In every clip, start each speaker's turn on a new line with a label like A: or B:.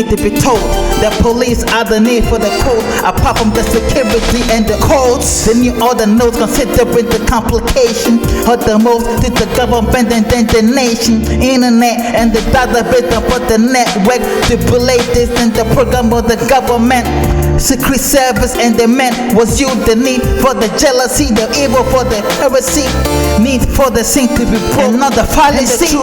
A: need to be told. The police are the need for the code. Apart from the security and the codes, they need all the notes considering the complication of the most to the government and then the nation. Internet and the database for the network to relate this in the program of the government. Secret Service and the man was you the need for the jealousy, the evil for the heresy, need for the sin to be broken, not the fallacy,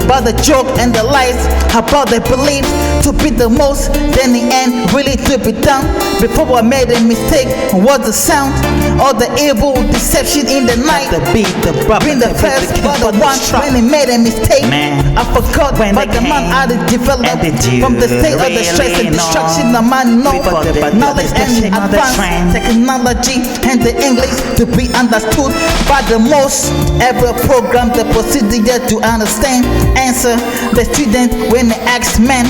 A: but the joke and the lies about the belief to be the most, then the end really to be done. Before I made a mistake, was the sound or the evil deception in the night. The beat, the bop, been the first, but the one when he made a mistake. Man, I forgot, but the man had to develop from the state of the stress and destruction. The man know knowledge and advanced technology and the English to be understood by the most. Every program the procedure to understand. Answer the student when they ask man.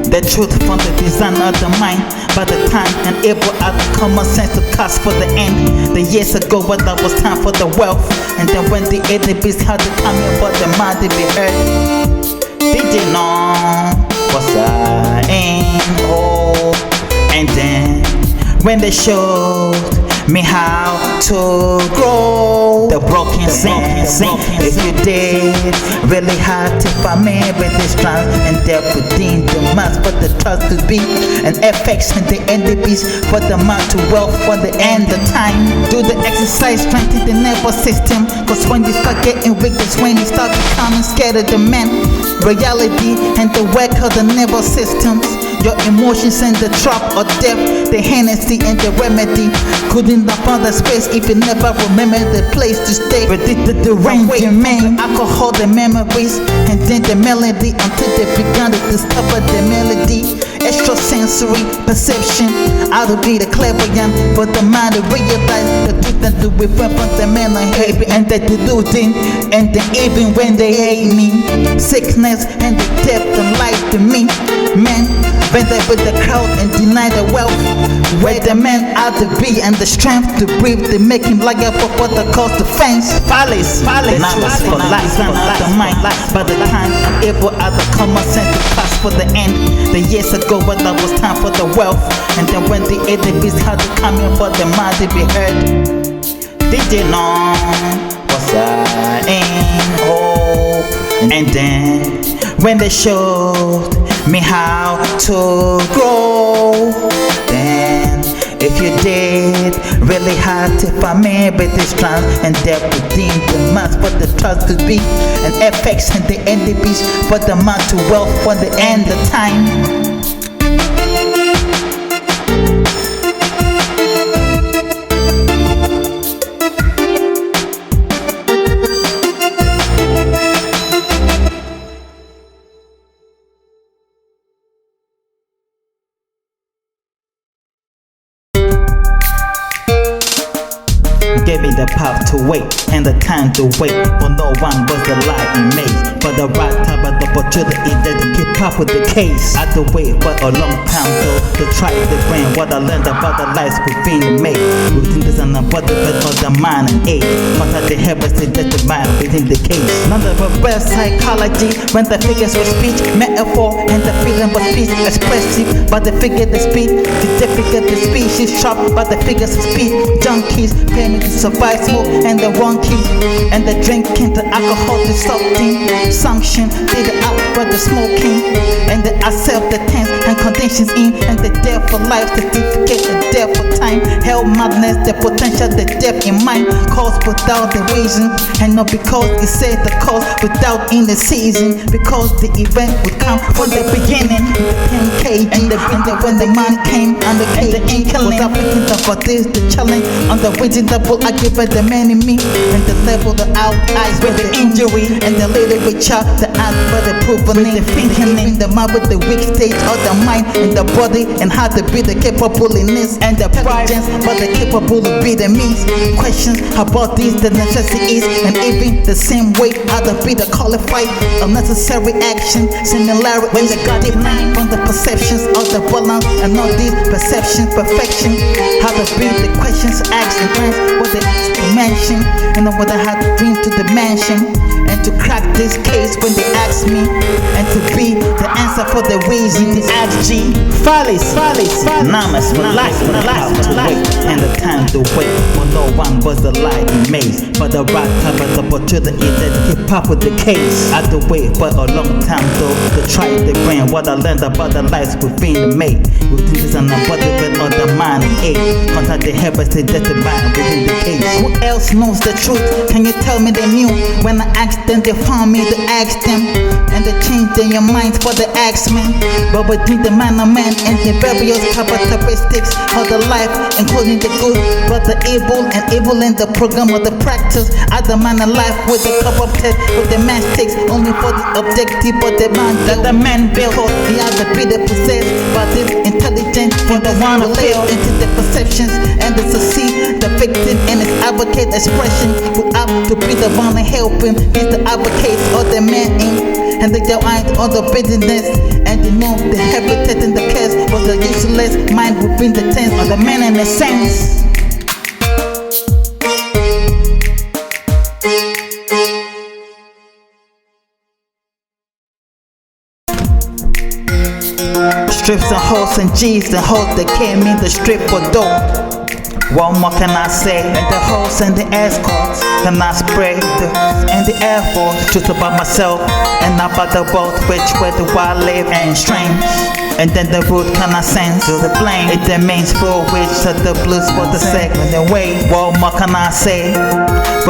A: The truth from the design of the mind. By the time and able at the common sense to cast for the end. The years ago when that was time for the wealth. And then when the ADBs had to come in for the mind to be heard. Did you know what's I ain't whole? And then when they showed me how to grow, the broken scene. If you did really hard to find me with this trance and depth within the mass for the trust to be and FX and the NDBs for the man to wealth for the end of time. Do the exercise, strengthen the nervous system. Cause when you start getting weak, that's when you start becoming scared of the man. Reality and the work of the nervous systems. Your emotions and the trap of death, the Hennessy and the remedy. Couldn't have found the space if you never remember the place to stay. Predicted the rain, man. Alcohol, the memories, and then the melody until they began to discover the melody. Extrasensory perception, I will be the clairvoyant, but the mind to realize the truth and to refrain from the man I hate and the deluding, and then even when they hate me, sickness and the depth and life to me, man. When they with the crowd and deny the wealth, where the man out to be and the strength to breathe, they make him like a for what the cost of fence. Palace, for life, not the mind. By the time I'm able at the common sense to pass for the end. The years ago when that was time for the wealth, and then when the ADBs had to come in for the mind to be heard. Did you know what's I ain't whole? And then when they showed me how to grow, then if you did really hard to find me with this trance and depth within the mass for the trust to be and FX and the NDBs for the man to wealth for the end of time. Gave me the power to wait and the time to wait, for no one was the lie in me. For the right time and the opportunity that to keep up with the case. I had to wait for a long time to try to bring what I learned about the lives within me. Within this and about the best of the mind and aid. But I did have a that the mind within the case. None of the best psychology when the figures were speech, metaphor and the feeling was speech expressive. But the figure the speed, the difficult the speech is sharp, but the figures of speed junkies pay me to survive smoke and the wrong key and the drinking, the alcohol, the something sanction, did the out for the smoking and the accept the tense and conditions in and the death for life, certificate the death for time, hell madness, the potential, the death in mind, cause without the reason and not because it said the cause without in the season, because the event would come from the beginning, the 10K and the when the man came and the ink was applicant for this the challenge on the waiting double I give it the man in me and the level the out eyes with the injury and the little bit chop the eyes for the proven the thinking in the mind with the weak state of the mind and the body and how to be the capable in this and the intelligence but the capable to be the means questions about these the necessities and even the same way how to be the qualified unnecessary action similarity when the god mind from the perceptions of the balance and all these perceptions perfection how to be the questions asked and answered what the mansion. And I would have had a dream to the mansion. And to crack this case when they ask me. And to be the answer for the reason they ask G. Fallacy, namas, life, to wait. And the time to wait. For no one was the lie he made. For the right time, but the opportunity that hip hop with the case. I had to wait for a long time though. To try the brain. What I learned about the lives within the mate. With this and embodiment of the mind and age. Contact the heavens to determine within the case. Who else knows the truth? Can you tell me they knew? When I asked them, they found me to ask them. And they changed their minds for the axemen. But between the man of man and the various characteristics of the life, including the good, but the evil, and evil in the program of the practice. I the man of life with the corrupted, with the man sticks only for the objective of the man that the man built. He has the bidder possessed by this intelligence for the one who live into the perceptions and to see the victim and his advocate expression. Who have to be the one to help him. He's the advocate of the man in, and they their eyes on the business. And they know the habitat in the case was the useless mind within the tense of the man in the sense. Strips and hoes and G's and hoes that came in the strip for dope. What more can I say? And the hoes and the escorts, can I spray and the Air Force? Truth about myself and about the world, which way do I live and strange. And then the root can I sense to the blame. It remains for which of the blues for the segment away. What more can I say?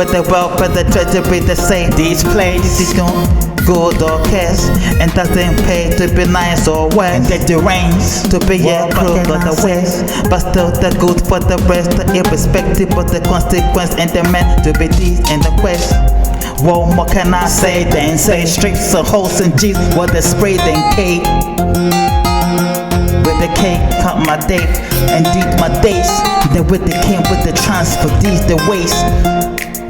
A: With the wealth of the treasury to say these places don't good or cash, and doesn't pay to be nice or well. And get the reins to be a crook or the west, but still the good for the rest, irrespective of the consequence, and the man to be these in the quest. What more can I say than say streets of hoes and G's with the spray than cake? With the cake, cut my date and did my days. Then with the king with the transfer, these the waste.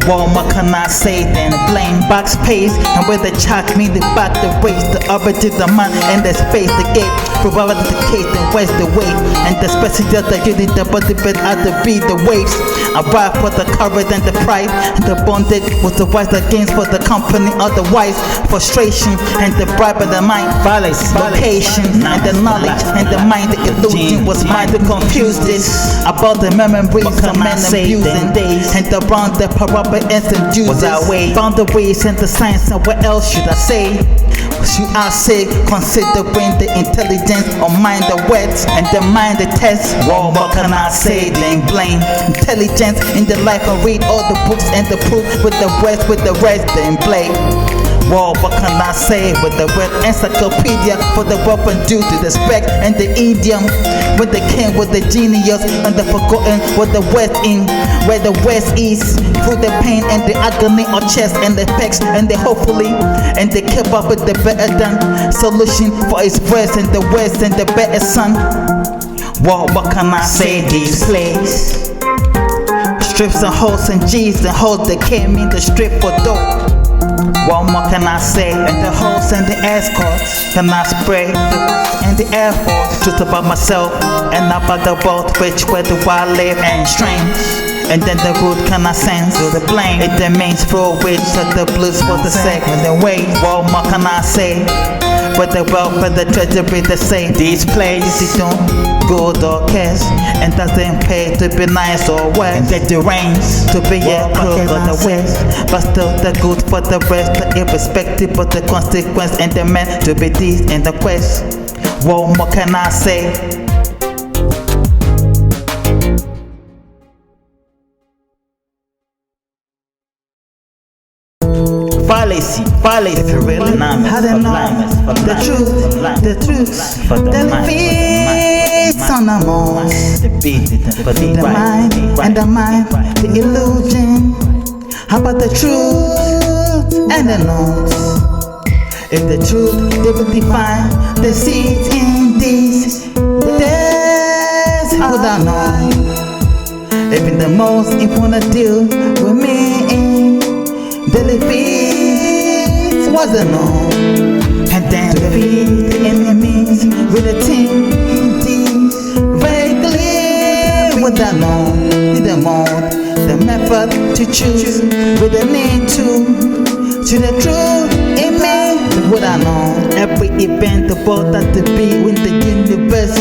A: What more can I say than blame box pays, and with the chalk me the back the waste, the origin the man and the space the gate, provide the case and where's the way, and the special that you need the body bed at the beat the waves. I ride for the courage and the pride, and the bondage was the wise against for the company of the wise, frustration and the bribe of the mind, violence, location and the knowledge and the mind, the illusion was mine to confuse this about the memories of men abusing days, and the round the parable and some juices. Found the ways and the science, and what else should I say? Should I say, considering the intelligence of mind the words and the mind the test? What more can I say than blame intelligence in the life I read all the books and the proof with the rest then play. What can I say with the word encyclopedia for the weapon due to the spec and the idiom? With the king, with the genius, and the forgotten, with the west in, where the west is, through the pain and the agony of chest and the pecs and the hopefully, and they keep up with the better than solution for his west and the west and the better son. What can I say these plays? Strips and hoes and G's and hoes that came in the strip for dope. What more can I say? And the hoes and the escorts, can I spray and the Air Force? Truth about myself and about the world, which way do I live and strange. And then the root can I sense to the blame. It remains for which of the blues for the segment away. What more can I say? With the wealth of the treasury to say these places don't good or cash, and doesn't pay to be nice or well. And get the reins to be a crook or the west, but still the good for the rest, irrespective of the consequence, and the man to be these in the quest. What more can I say? Fallacy, if you really know the truth, the feeds on the most, the mind and the mind, the illusion about the truth and the notes. If the truth they will define the seeds in these days, would I know? Even the most important deal with me, daily feeds wasn't known, and then defeat the enemies with the team vaguely without known the mode, the method. method to choose with the need to the truth in me. What I know, every event about that to be with the universe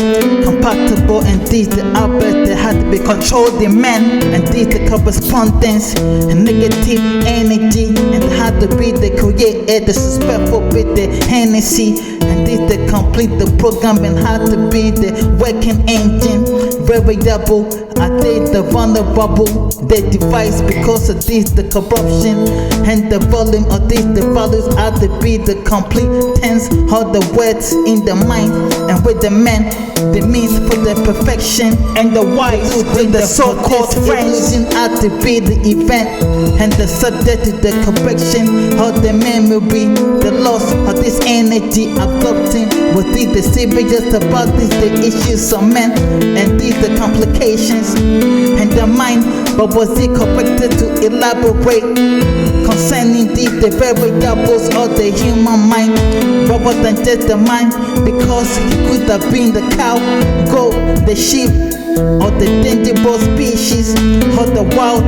A: compatible, and these the outbursts that had to be controlled the men, and these the correspondence and negative energy, and they had to be the creator, disrespectful with the Hennessy, and this the complete the program and had to be the working engine, variable. I think the vulnerable, the device because of this the corruption and the volume of this the values are to be the complete tense of the words in the mind, and with the men the means for the perfection, and the wise with the so-called friends are to be the event, and the subject to the correction of the memory, the loss of this energy absorbing with the serious about this the issues of men, and these the complications and the mind, but was it corrected to elaborate concerning these the variables of the human mind, rather than just the mind, because he could have been the cow, goat, the sheep, or the dangerous species of the wild.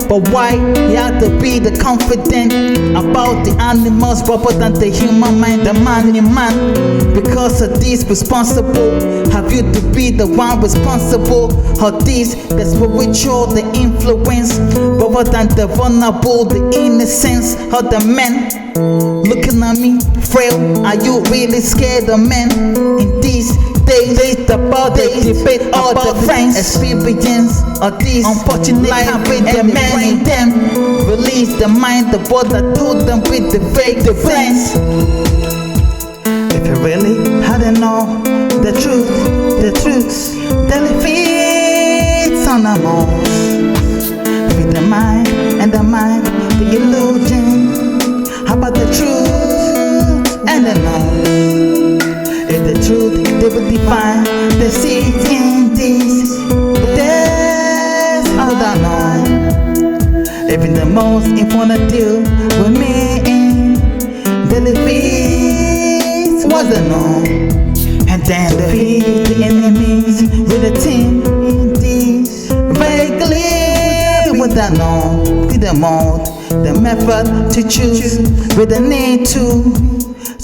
A: But why you have to be the confident about the animals rather than the human mind, the man in man? Because of this responsible, have you to be the one responsible of this, the spiritual, the influence, rather than the vulnerable, the innocence of the men? Looking at me, frail, are you really scared of men in these days? It's about the debate all the friends experience of these unfortunate life with the men in them. Release the mind, the word that told them with the fake defense. If you really hadn't know the truth, then it feeds on the most. With the mind and the mind, the illusion about the truth and the knowledge. If the truth, they will define the seeds in these. That's all I know. Even the most important deal with me in the feast was the known. And then the feed the enemies with the team in these. Vaguely with the known, with the mode, the method to choose with the need to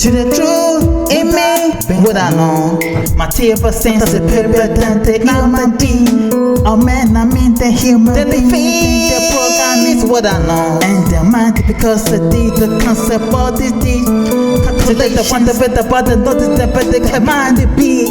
A: the truth in me. What I know, material sense superior than the human being. Oh man, I mean the human being. The program is what I know, and the mind because the concept of this calculate the wonder with the body, notice the better can mind it be.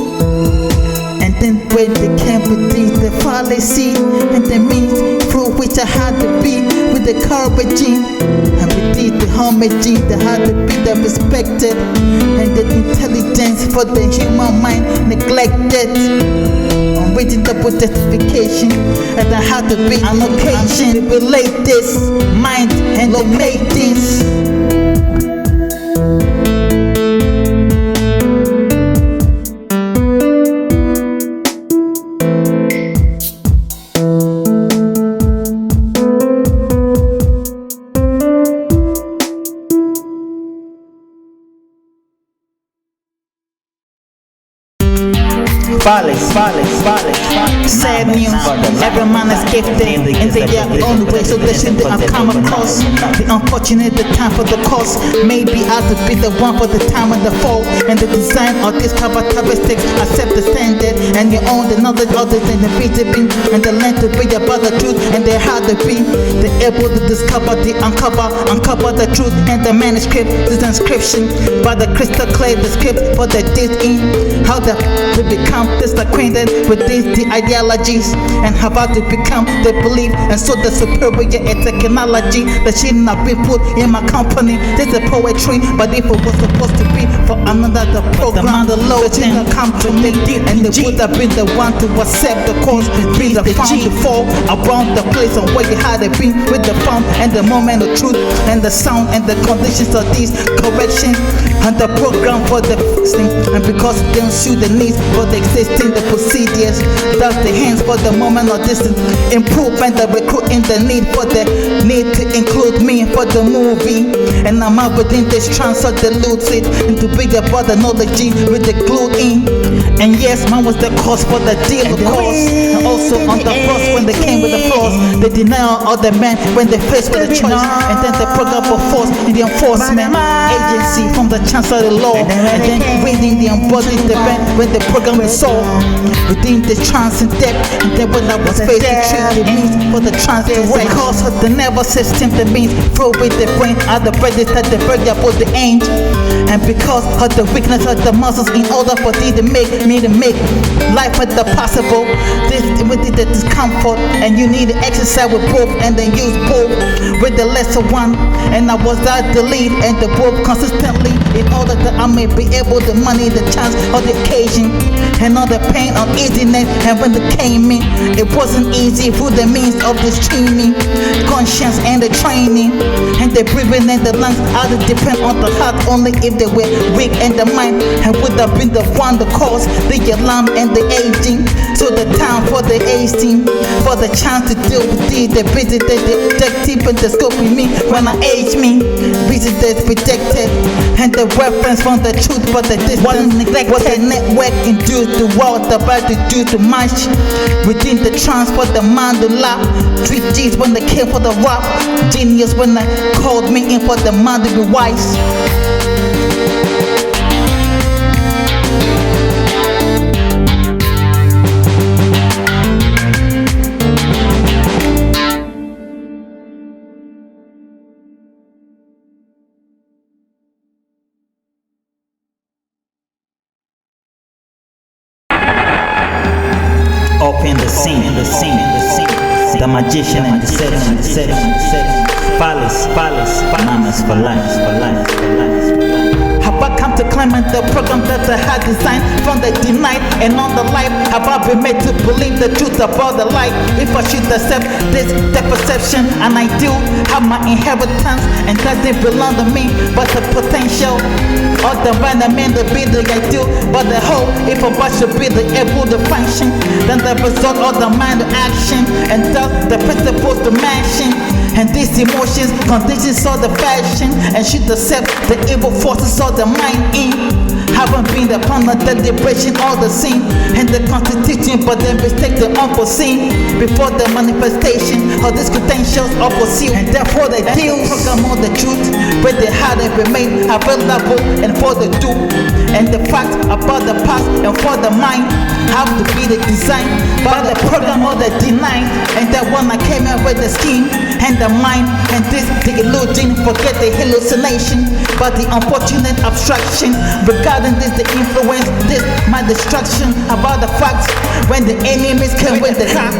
A: And then when they can't believe the fallacy and the means through which I had to be with the courage and with the homage that had to be the respected, and the intelligence for the human mind neglected. I'm waiting double justification, and I had to be on occasion to relate this mind and locate this. Follies. Sad news, every man is gifted in their own way, so they shouldn't have come across the unfortunate, the time for the cost. Maybe I have to be the one for the time and the fall, and the design of these characteristics. Accept the standard and you own the knowledge other than the being, and the length to be about the truth, and they had to be the able to discover the uncover the truth, and the manuscript, this inscription by the crystal clear, the script for the deed in how to become disacquainted with these the ideologies, and how about to become the belief, and so the superior technology that should not be put in my company. This is poetry, but if it was supposed to be for another program, the low didn't come to me, and they would have been the one to accept the cause, be the found to fall around the place on where you had to be with the found and the moment of truth and the sound and the conditions of these correction and the program for the fixing, and because they don't suit the needs for the existing the procedures, thus the hands for the moment of this improvement, the recruiting the need for the need to include me for the movie, and I'm out within this trance of the lucid into bigger about the knowledge with the glue in, and yes, man was the cause for the deal of course, and also hustle on the cross when they came with the flaws. The denial of the man when they faced with a choice. And then the program of force in the enforcement agency from the chance of the law. And then reading the embodied debate when the program is solved. Within the trance and depth. And then when I was faced with truth, it means for the trance to work. Because of the nervous system, that means throw with the brain out the prejudice that the break about the angel. And because of the weakness of the muscles, in order for thee to make me to make life with the possible, this with the discomfort, and you need to exercise with both, and then use both with the lesser one. And I was out the lead and the both consistently, in order that I may be able to money the chance of the occasion, and all the pain of easiness. And when it came in, it wasn't easy through the means of this training, conscience and the training, and the breathing and the lungs. I would depend on the heart only if they were weak, and the mind and would have been the one to cause the alarm and the aging. So the time for the aging, for the chance to deal with thee, the visit the detective and the scope with me when I age me. Visitors rejected, and the reference from the truth, but the distance neglect was a network induced the world about to do too much within the trance for the mind to laugh. 3 G's when they came for the rap, genius when they called me in for the mind to be wise. Up in the scene, the magician and the setting, Phallus, mamas for life. Have I come to implement the program that I had designed from the denied and on the life? Have I been made to believe the truth about the life? If I should accept this, the perception, and I do have my inheritance, and that didn't belong to me, but the potential of the man that meant to be the ideal, but the hope if a body should be the able to function, then the result of the mind to action, and thus the principles to mansion. And these emotions, conditions of the fashion, and should accept the evil forces of the mind in. Haven't been upon the deliberation or the scene, and the constitution, but then mistake the unforeseen before the manifestation of these credentials are pursued. And therefore the deals program of the truth, where the heart have been made available, and for the do, and the facts about the past and for the mind have to be the design by the program of the denied. And that one I came out with the scheme and the mind, and this the illusion, forget the hallucination, but the unfortunate abstraction regarding this the influence, this my destruction about the facts when the enemies came with the crack.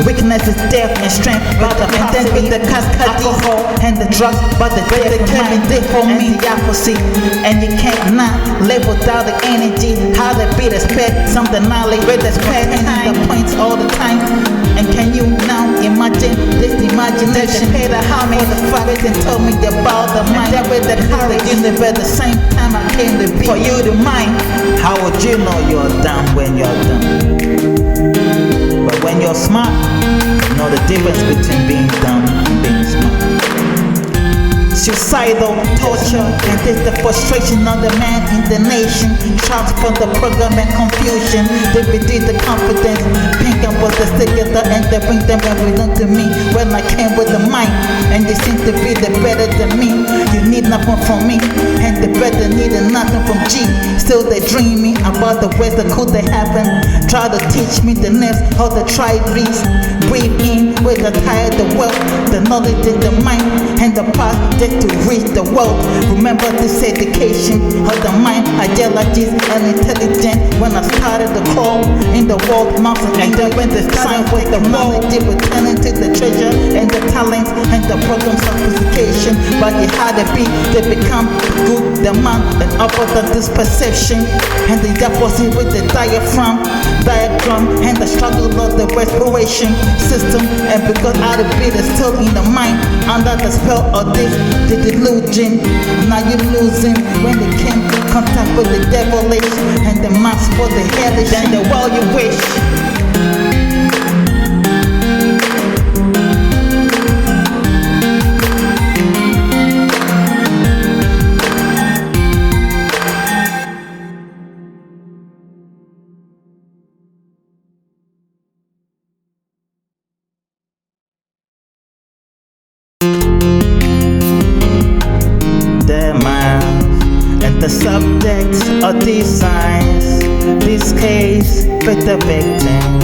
A: Weakness is death and strength, but the intent with the cascade, alcohol and the drugs, but the death came in death for me, the opposite. And you can't not live without the energy, how to be the sped, something knowledge with the sped, and the points all the time. And can you now imagine this imagination? Pay the homage, the fuck and told me about the mind. That with the courage, you live at the same time I came to be for you to mind. How would you know you're dumb when you're dumb? But when you're smart, you know the difference between being dumb and being smart. Suicidal torture, and this the frustration of the man in the nation. Trapped from the program and confusion, they reduce the confidence. Pink and was the together, and they bring them everything to me when I came with the mind, and they seem to be the better than me. You need nothing from me, and the better needed nothing from G. Still they dreaming about the ways that could they happen. Try to teach me the names of the tribes. Breathe in with the tired the wealth, the knowledge in the mind, and the past just to reach the world. Remember this education of the mind, ideologies and intelligence. When I started to crawl in the world mountain, and then when the sign with the knowledge, it returning to the treasure and the talents and the programs of sophistication. But it had to be they become good, the man and upper than this perception, and the opposite with the diagram and the struggle of the respiration system. And because out of it is still in the mind under the spell of this the delusion. Now you're losing when they came in contact with the devilish and the mask for the hellish and the world you wish. subjects or designs. This case with the victim.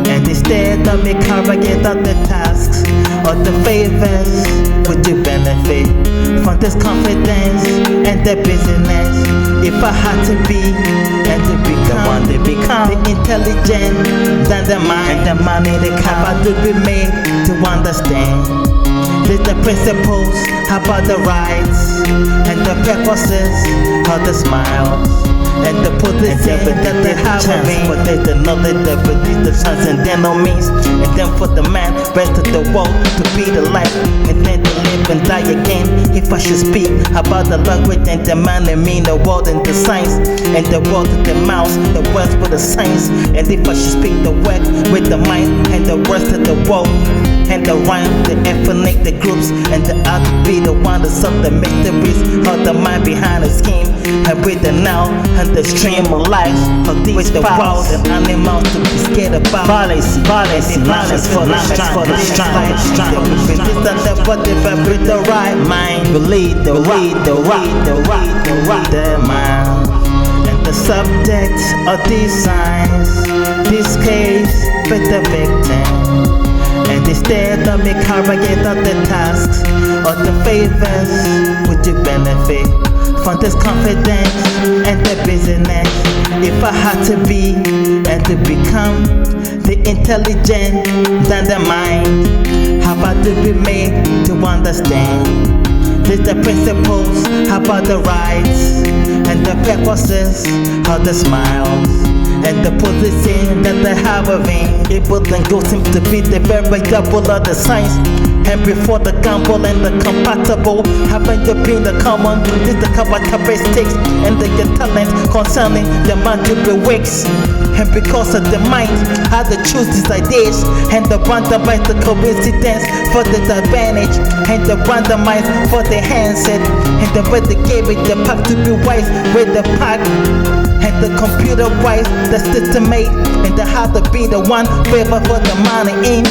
A: And instead of me carrying out the tasks or the favors, would you benefit from this confidence and the business? If I had to be and to become the intelligent than the mind, and the money the capable to be made to understand. There's the principles, how about the rights and the purposes of the smiles and the position that they have of me. But there's the knowledge that produce the transcendental means, and then for the man rest of the world to be the light, and then to live and die again. If I should speak about the language and the man and mean the world and the science, and the world with the mouse, the words with the science. And if I should speak the word with the mind and the rest of the world, and the rhyme, the ethnic, the groups, and the art to be the one to solve the mysteries of the mind behind the scheme, and with the now and the stream of life of these with the wild and animals to be scared about. Violence for the strength. Resistance but if I with the right mind, believe the mind. And the subjects of these signs, this case with the victim. And instead of me carrying out the tasks or the favors, would you benefit from this confidence and the business? If I had to be and to become the intelligent than the mind, how about to be made to understand? There's the principles, how about the rights and the purposes of the smiles and the position that they have of me. Able and go seem to be the very double of the science. And before the gamble and the compatible, haven't you been the common? This the characteristics and the talent concerning the man to be wakes. And because of the mind, how to choose these ideas and the randomize the coincidence for the advantage and the randomize for the handset and the way they gave it the pack to be wise with the pack and the computer wise the system made and the how to be the one favor for the money in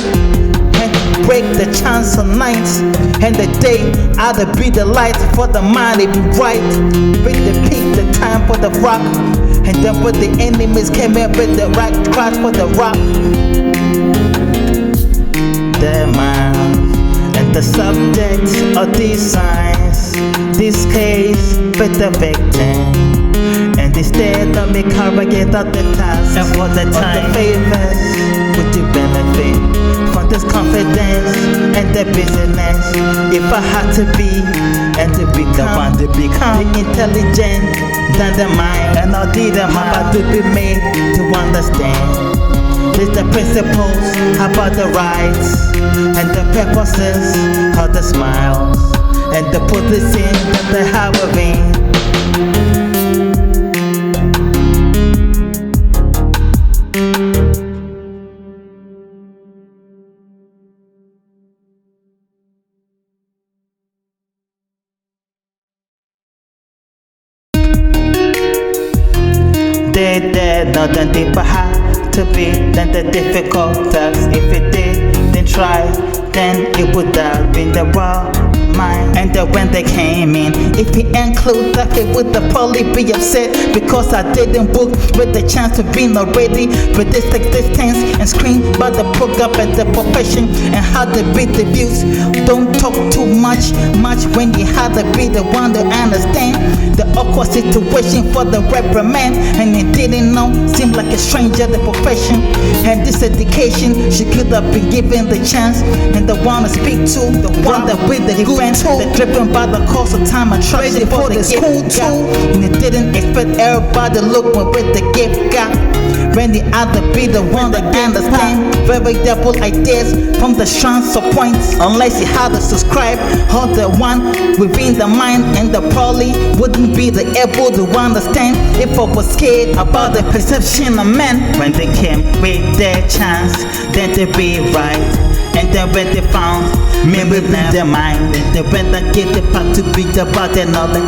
A: and break the chance of nights and the day how to be the light for the money be right with the peak the time for the rock. And then when the enemies came in with the right crash for the rock, the minds and the subjects of these signs, this case with the victim. And instead of me carrying out the task and for the time, the favors, would you benefit from this confidence and the business? If I had to be and to become the intelligent than the mind, and all the mind to be made to understand. There's the principles, how about the rights and the purposes of the smiles and the position that they have of me. Nothing deeper had to be than the difficult task. If it did, then try, then it would have been the raw mind. And then when they came in, if he include that, it would probably be upset because I didn't book with the chance of being already with this existence and scream about the program and the profession and how to beat the views. Don't talk too much when you had to be the one to understand the awkward situation for the reprimand. And he didn't know, seemed like a stranger, the profession and this education. She could have been given the chance and the one to speak to, the one that with the good too, that driven by the cost of time and trust for the school too. And he didn't expect everybody to look with the gift got. When the other be the one that understand very double ideas from the strands of points. Unless you had to subscribe, or the one within the mind and the probably wouldn't be the able to understand if I was scared about the perception of men. When they came with their chance, then to be right and then when they found me within their mind, they went and get the path to be about another.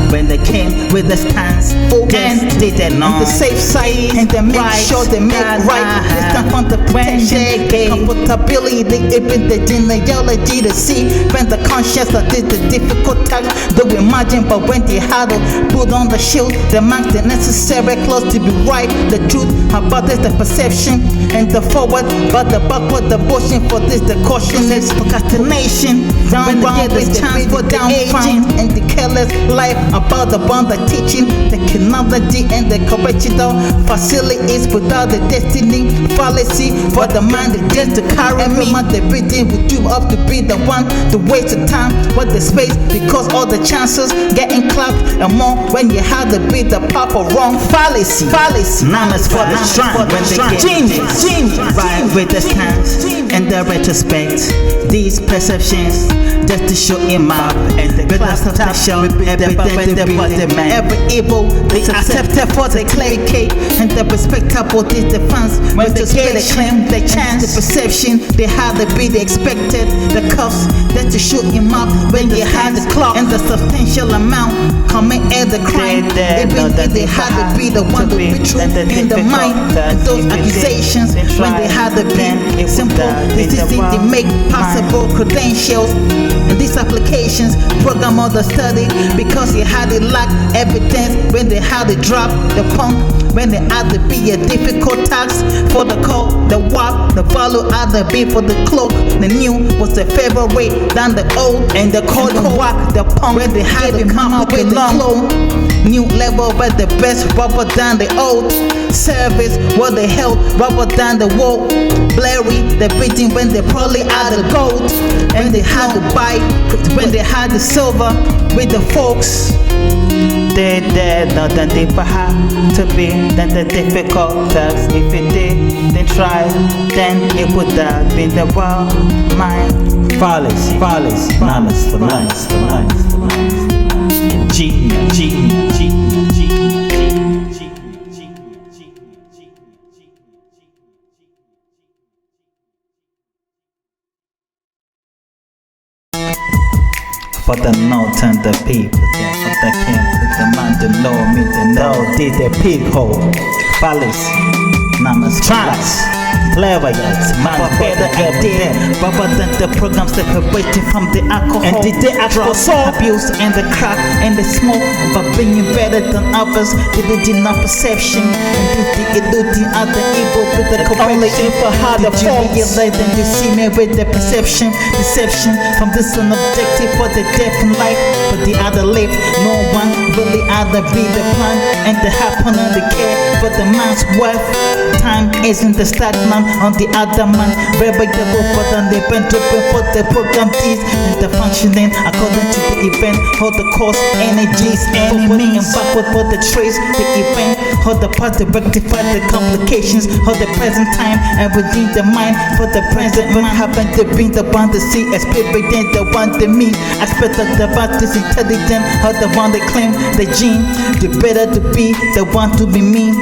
A: When they came with the stance, then they did on the safe side, and they make sure they make right. Distance from the protection, comfortability, even the genealogy to see. When the conscience that did the difficult task, though imagine, but when they had to put on the shield, they marked the necessary close to be right. The truth about this, the perception, and the forward, but the backward, the motion for this, the caution is procrastination. Down round with chance for down aging, and the careless life about the bond, the teaching, the technology, and the correctional facilities without the destiny, fallacy for the mind, the death to carry me. The breathing would do up to be the one, the waste of time, what the space, because all the chances getting clapped and more when you have to be the proper wrong fallacy. Numbers for the strong when they get genius, right with the stance and the retrospect. These perceptions just to show him up, and the class of the show every evil they accepted for the clay cake, and the respectable this defense when they get a claim the chance, the perception they had to be the expected, the cuffs just to shoot him up when they had the clock, and the substantial amount coming at the crime, even if they had to be the one to be true in the mind, and those accusations when they had to be simple, this is it they make possible credentials. And these applications program all the study because you had to lack evidence when they had to drop the punk, when they had to be a difficult task for the call, the walk, the value had to be for the cloak. The new was the favorite way than the old, and the call, the walk, the punk, when they had to come up with the clone. New level but the best rubber than the old service, what they held rubber than the wall. Blurry the beating when they probably had the gold, and they had to buy when they had the silver with the folks. They did not that they had to be than the difficult task. If it did, then try, then it would have been the wrong mind. Fallacy, numbers for life, genius. For the note and the people, for the king, the man to know me, to know did the pig hole, fallacy, numbers, clever yet, man, better idea, but than the program separating from the alcohol, and did the alcohol abuse and the crack and the smoke, but being better than others, they did not perception, and did the eluding other evil with the correlation for how the realize and you see me with the deception from this an objective for the death in life, but the other live, no one really either be the plan, and the happen and the care for the man's worth. Time isn't the stagnant on the other man, variable for than the bent open for the program teas, and the functioning according to the event, how the course energies, enemy and backward for the trace, the event, how the part to rectify the complications, how the present time and within the mind for the present what happened to bring the bond to see, experience the one to meet, aspect of the bond is intelligent, how the one they claim the gene, the better to be, the one to be mean,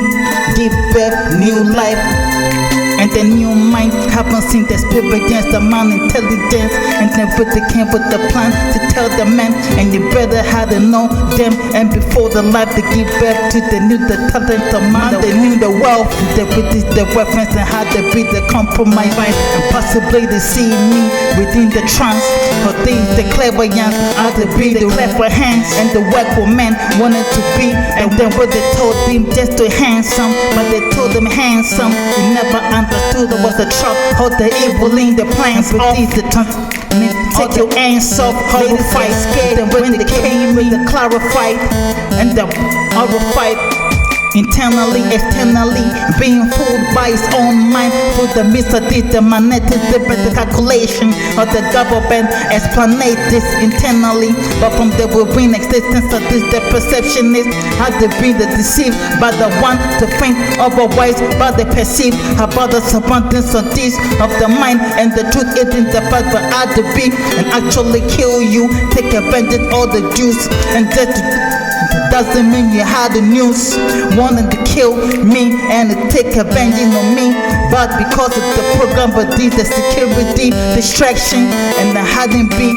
A: give birth, new life, and the new mind happens in the spirit against the man intelligence, and then with the came with the plan to tell the man, and the brother had to know them, and before the life to give birth to the new the talent of man, they knew the wealth, the British the reference and had to be the compromise, and possibly to see me within the trance, for things the clever young had to be the clever hands, and the work for men wanted to be, and then what they told him just to handsome, but they told him handsome, he never understood there was a trap, how the evil in the plans with these the take your hands off, how to fight scared, and when they came in the clarified, and the horrified internally, externally, being fooled by his own mind through the midst of this, the magnetic the calculation of the government explanate this internally, but from the within existence of this, the perception is how to be the deceived by the one to think otherwise, but they perceive about the abundance of this of the mind, and the truth isn't the fact but how to be and actually kill you, take advantage of all the juice, and that doesn't mean you had the news. wanted to kill me and to take advantage of me. But because of the program, but the security distraction and the hiding beat.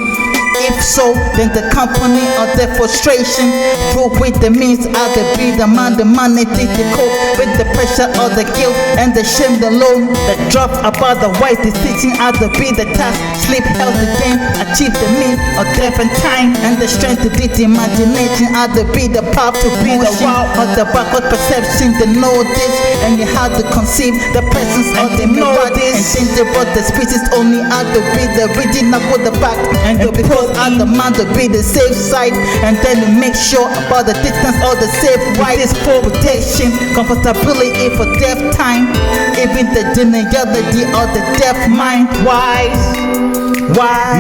A: If so, then the company of the frustration through with the means I could be the man, the money take the cope with the pressure of the guilt and the shame, the loan, the drop about the wise decision I to be the task, sleep, health, the game, achieve the means of death and time, and the strength to the imagination I to be the pop, to be the wow of the backward perception, to know this, and you have to conceive the presence of the melodies, and think about the species only I to be the original for the back, and the because I demand to be the safe side, and then to make sure about the distance of the safe right. This for protection, comfortability for death time, even the geniality of the deaf mind. Why?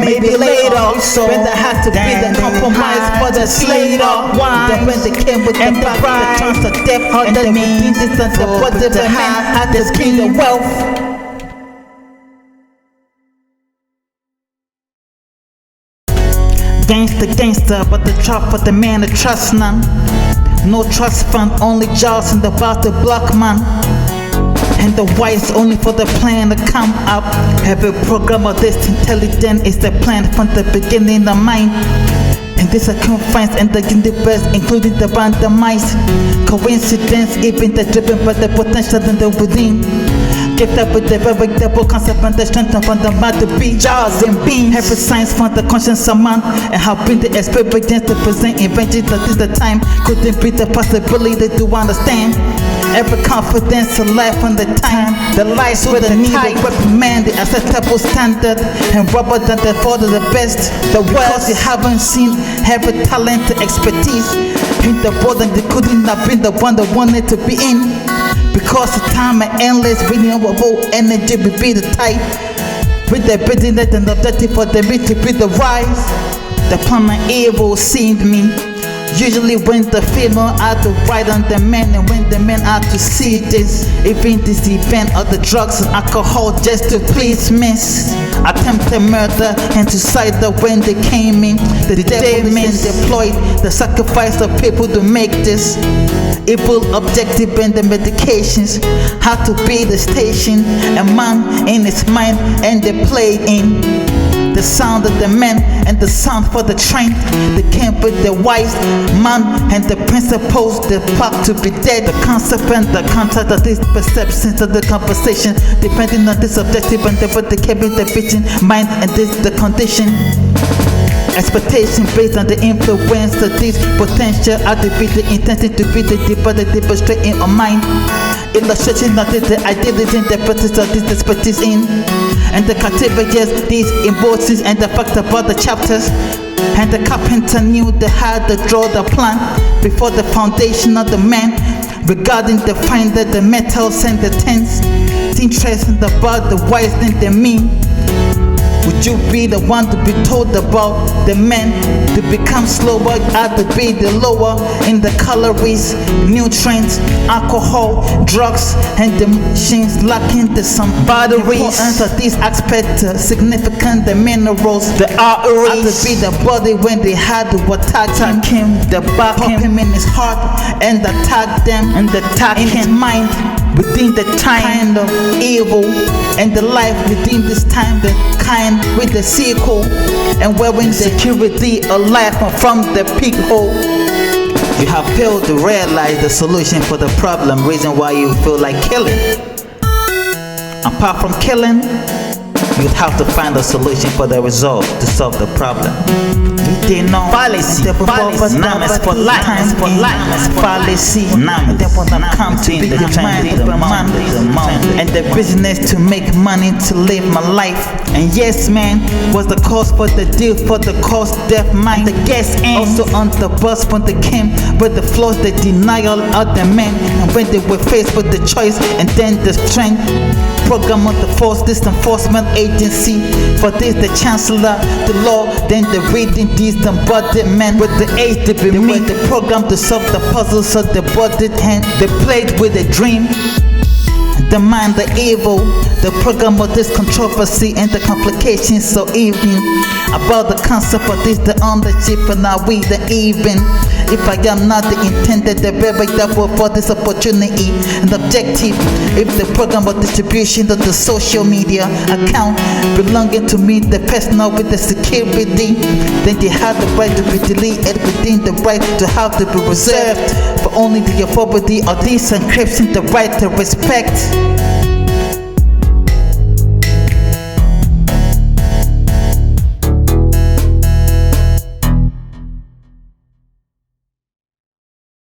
A: Maybe later, so when there has to be the compromise for the slater. Why? Then when they came with the back, the chance of death, and the means distance, the positive man had to be the wealth. Gangster, but the trap for the man to trust none. No trust fund, only jaws in the about to block man. And the whites only for the plan to come up. Every program of this intelligent is the plan from the beginning of mind. And this I confines and the universe, including the randomized coincidence, even the driven by the potential in the within. Get up with the very double concept and the strength of the mind to be jaws and beams. Every science found the conscience of man and how bring the experience to present inventions that is the time couldn't be the possibility to understand. Every confidence of life on the time, the lies with the need to reprimand the acceptable standard and rubber than the for the best. The world you haven't seen every talent to expertise in the world and they couldn't have been the one that wanted to be in. Because the time and endless renewable energy will be the type with the business and objective for the meat to be the rise. The planet evil seemed me. Usually when the female are to ride on the men and when the men are to see this. Even this event of the drugs and alcohol just to please miss. Attempted murder and suicide when they came in. The devil men deployed the sacrifice of people to make this evil objective and the medications had to be the station. A man in his mind and they play in the sound of the men and the sound for the train. They came with the wise man and the principles, the part to be dead, the concept and the contact of these perceptions of the conversation, depending on this objective and the came with the vision, mind and this the condition. Expectation based on the influence of these potential are to be the intention to be the deeper, the deeper straight in our mind. Illustration of the ideas in the practice of this expertise in. And the categories, these emotions and the facts about the chapters. And the carpenter knew they had to draw the plan before the foundation of the man. Regarding the finder, the metals and the tents. Interesting about the wise than the mean. Would you be the one to be told about the men to become slower, had to be the lower in the calories, nutrients, alcohol, drugs, and the machines lacking the some batteries. Importance of these aspects significant, the minerals, the arteries, had to be the body when they had to attack him, the back him in his heart and attack them and attack in his mind. Within the time of evil and the life within this time, the kind with the sequel and wearing security alive from the peak hole. You have failed to realize the solution for the problem, reason why you feel like killing. Apart from killing, you'd have to find a solution for the result to solve the problem. They know fallacy, numbers for life, fallacy, numbers come to be the mind of the man, and the business to make money to live my life. And yes, man, was the cause for the deal for the cause, death, mind. The guest also on the bus when they came with the flaws, the denial of the men, and when they were faced with the choice and then the strength. Program of the force, this enforcement agency. For this, the chancellor, the law, then the reading these embodied men with the age to be made. The program to solve the puzzles of the bodied hand. They played with a dream. the mind, the evil, the program of this controversy and the complications so even about the concept of this, the ownership, and are we the even? If I am not the intended, the variable for this opportunity and objective, if the program of distribution of the social media account belonging to me, the personal with the security, then they have the right to be deleted within the right to have to be reserved for only the authority of this encryption, the right to respect.